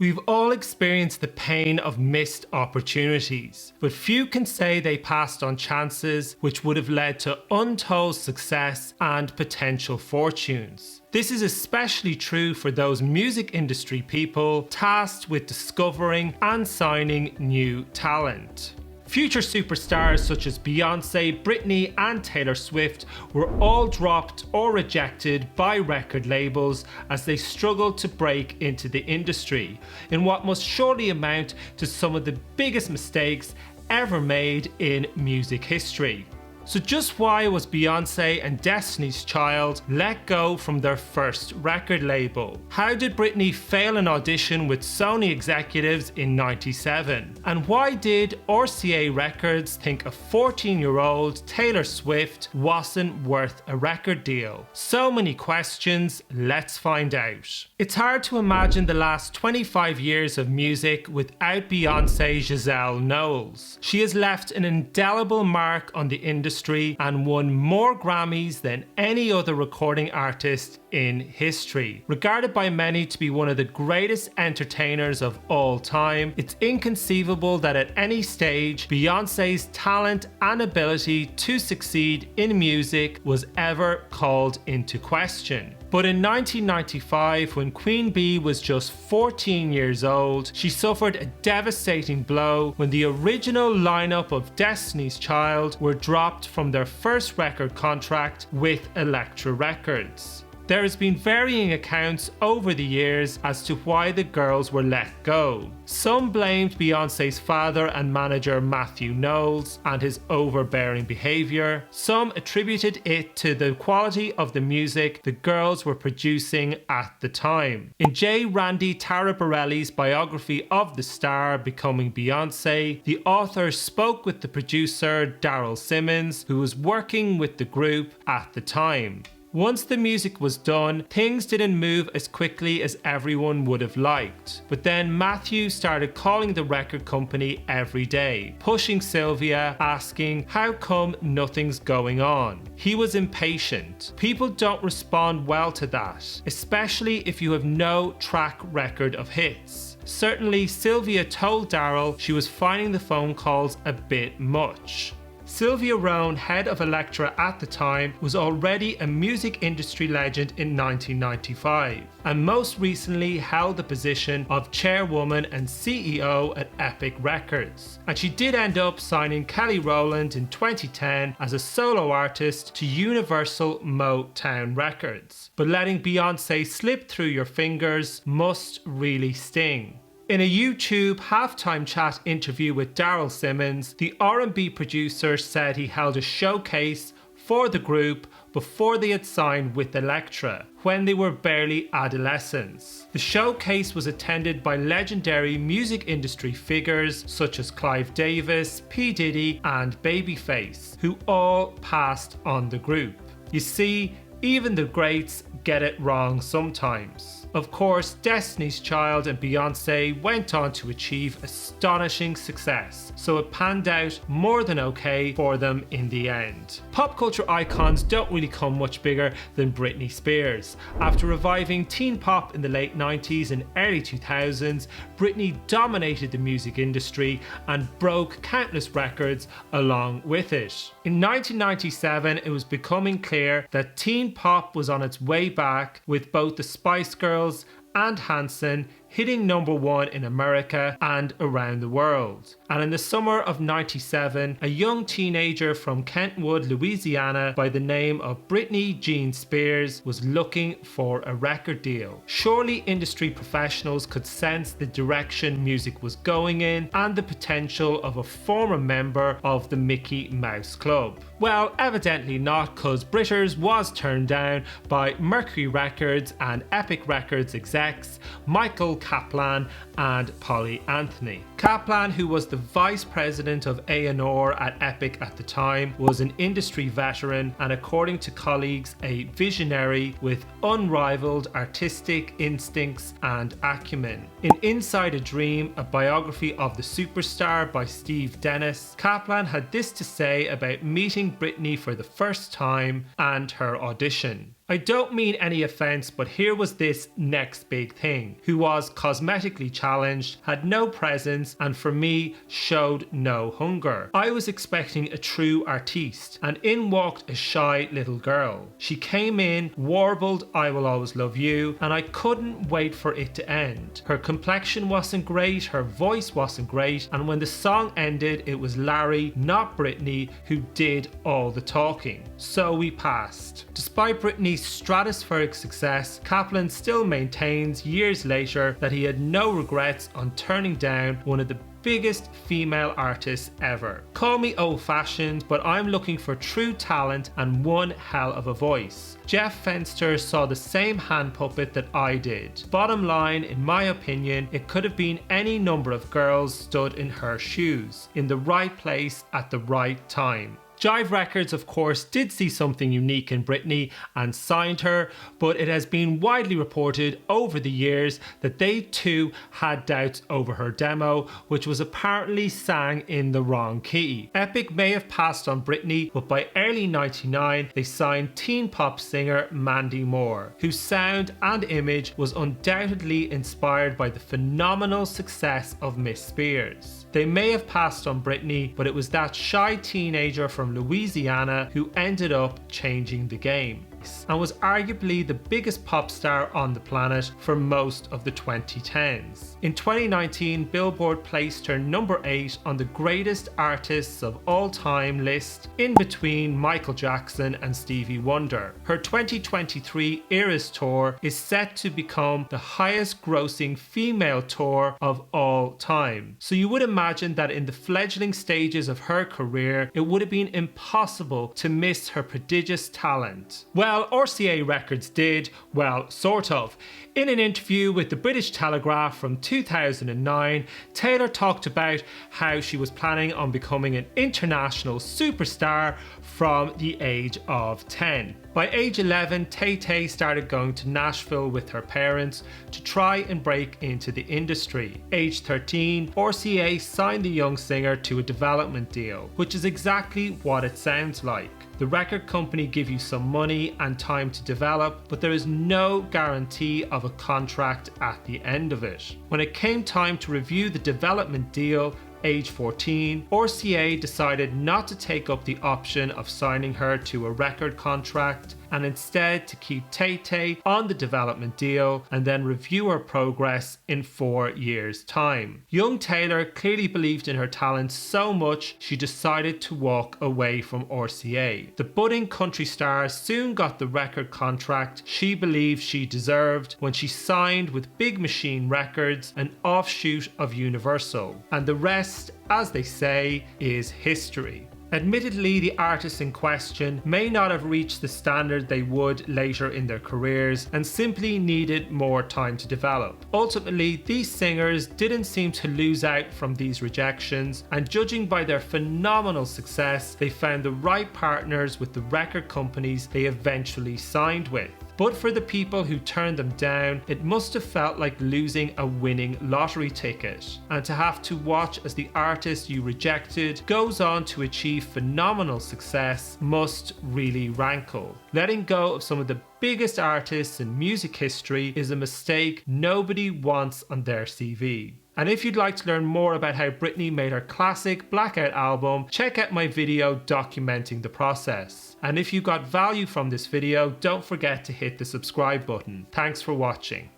We've all experienced the pain of missed opportunities, but few can say they passed on chances which would have led to untold success and potential fortunes. This is especially true for those music industry people tasked with discovering and signing new talent. Future superstars such as Beyonce, Britney and Taylor Swift were all dropped or rejected by record labels as they struggled to break into the industry in what must surely amount to some of the biggest mistakes ever made in music history. So just why was Beyonce and Destiny's Child let go from their first record label? How did Britney fail an audition with Sony executives in '97? And why did RCA Records think a 14-year-old Taylor Swift wasn't worth a record deal? So many questions, let's find out. It's hard to imagine the last 25 years of music without Beyonce Giselle Knowles. She has left an indelible mark on the industry and won more Grammys than any other recording artist in history. Regarded by many to be one of the greatest entertainers of all time, it's inconceivable that at any stage Beyonce's talent and ability to succeed in music was ever called into question. But in 1995, when Queen Bee was just 14 years old, she suffered a devastating blow when the original lineup of Destiny's Child were dropped from their first record contract with Elektra Records. There has been varying accounts over the years as to why the girls were let go. Some blamed Beyonce's father and manager Matthew Knowles and his overbearing behaviour. Some attributed it to the quality of the music the girls were producing at the time. In J. Randy Taraborelli's biography of the star Becoming Beyonce, the author spoke with the producer Daryl Simmons, who was working with the group at the time. Once the music was done, things didn't move as quickly as everyone would have liked. But then Matthew started calling the record company every day, pushing Sylvia, asking how come nothing's going on. He was impatient. People don't respond well to that, especially if you have no track record of hits. Certainly, Sylvia told Daryl she was finding the phone calls a bit much. Sylvia Rohn, head of Elektra at the time, was already a music industry legend in 1995 and most recently held the position of chairwoman and CEO at Epic Records. And she did end up signing Kelly Rowland in 2010 as a solo artist to Universal Motown Records. But letting Beyonce slip through your fingers must really sting. In a YouTube halftime chat interview with Daryl Simmons, the R&B producer said he held a showcase for the group before they had signed with Elektra, when they were barely adolescents. The showcase was attended by legendary music industry figures such as Clive Davis, P. Diddy and Babyface, who all passed on the group. You see, even the greats get it wrong sometimes. Of course, Destiny's Child and Beyonce went on to achieve astonishing success, so it panned out more than okay for them in the end. Pop culture icons don't really come much bigger than Britney Spears. After reviving teen pop in the late 90s and early 2000s, Britney dominated the music industry and broke countless records along with it. In 1997, it was becoming clear that teen pop was on its way back, with both the Spice Girls and Hanson hitting #1 in America and around the world. And in the summer of '97, a young teenager from Kentwood, Louisiana by the name of Britney Jean Spears was looking for a record deal. Surely industry professionals could sense the direction music was going in and the potential of a former member of the Mickey Mouse Club. Well, evidently not, cause Britters was turned down by Mercury Records and Epic Records execs Michael Kaplan and Polly Anthony. Kaplan, who was the vice president of A&R at Epic at the time, was an industry veteran and, according to colleagues, a visionary with unrivaled artistic instincts and acumen. In Inside a Dream, a biography of the superstar by Steve Dennis, Kaplan had this to say about meeting Britney for the first time and her audition. I don't mean any offense, but here was this next big thing, who was cosmetically challenged, had no presence, and for me, showed no hunger. I was expecting a true artiste, and in walked a shy little girl. She came in, warbled "I Will Always Love You," and I couldn't wait for it to end. Her complexion wasn't great, her voice wasn't great, and when the song ended, it was Larry, not Britney, who did all the talking. So we passed. Despite Britney's stratospheric success, Kaplan still maintains years later that he had no regrets on turning down one of the biggest female artists ever. Call me old-fashioned, but I'm looking for true talent and one hell of a voice. Jeff Fenster saw the same hand puppet that I did. Bottom line, in my opinion, it could have been any number of girls stood in her shoes, in the right place at the right time. Jive Records, of course, did see something unique in Britney and signed her, but it has been widely reported over the years that they too had doubts over her demo, which was apparently sang in the wrong key. Epic may have passed on Britney, but by early '99 they signed teen pop singer Mandy Moore, whose sound and image was undoubtedly inspired by the phenomenal success of Miss Spears. They may have passed on Britney, but it was that shy teenager from Louisiana who ended up changing the game, and was arguably the biggest pop star on the planet for most of the 2010s. In 2019, Billboard placed her number 8 on the greatest artists of all time list, in between Michael Jackson and Stevie Wonder. Her 2023 Eras Tour is set to become the highest grossing female tour of all time. So you would imagine that in the fledgling stages of her career, it would have been impossible to miss her prodigious talent. Well, RCA Records did, well, sort of. In an interview with the British Telegraph from 2009, Taylor talked about how she was planning on becoming an international superstar from the age of 10. By age 11, Tay-Tay started going to Nashville with her parents to try and break into the industry. Age 13, RCA signed the young singer to a development deal, which is exactly what it sounds like. The record company give you some money and time to develop, but there is no guarantee of a contract at the end of it. When it came time to review the development deal, age 14, RCA decided not to take up the option of signing her to a record contract and instead to keep Tay-Tay on the development deal and then review her progress in 4 years' time. Young Taylor clearly believed in her talent so much she decided to walk away from RCA. The budding country star soon got the record contract she believed she deserved when she signed with Big Machine Records, an offshoot of Universal. And the rest, as they say, is history. Admittedly, the artists in question may not have reached the standard they would later in their careers and simply needed more time to develop. Ultimately, these singers didn't seem to lose out from these rejections, and judging by their phenomenal success, they found the right partners with the record companies they eventually signed with. But for the people who turned them down, it must have felt like losing a winning lottery ticket. And to have to watch as the artist you rejected goes on to achieve phenomenal success must really rankle. Letting go of some of the biggest artists in music history is a mistake nobody wants on their CV. And if you'd like to learn more about how Britney made her classic Blackout album, check out my video documenting the process. And if you got value from this video, don't forget to hit the subscribe button. Thanks for watching.